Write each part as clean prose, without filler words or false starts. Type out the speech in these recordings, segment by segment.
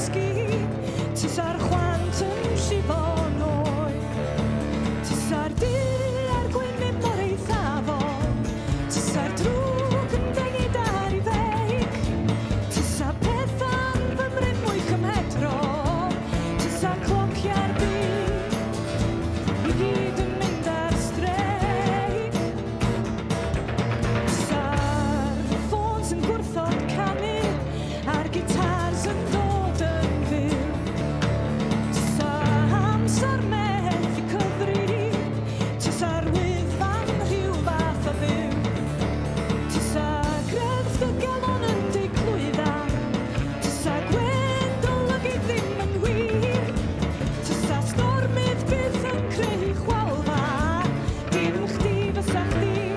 dysgu. Tysa'r chwant yn llifo nwy. Tysa'r dyr a'r gwyneb mor eithafol. Tysa'r drwg yn dengid ar ei feic. Tysa petha'n fymryn mwy cymhedrol. Tysa clociau'r byd i gyd yn mynd ar streic. Tysa'r ffôns yn gwrthod canu a'r gitars yn dod yn fyw. Tysa amser methu cyfri. Tysa'r wyddfa'n rhyw fath o dduw. Tysa greddf dy galon yn diglwydda. Tysa gwendolygu ddim yn wir. Tysa stormydd byth yn creu chwalfa. Dim chdi fysa chdi.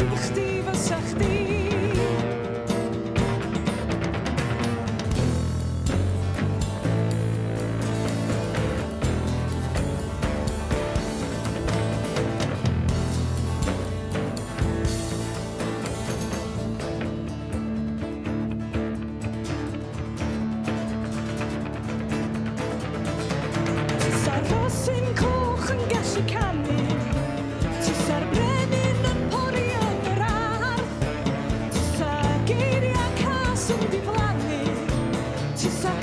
Dim chdi fysa chdi. Tysa'r rhosyn coch yn gallu canu. Tysa'r brenin yn pori yn yr ardd. Tysa geiriau cas yn diflannu. Tysa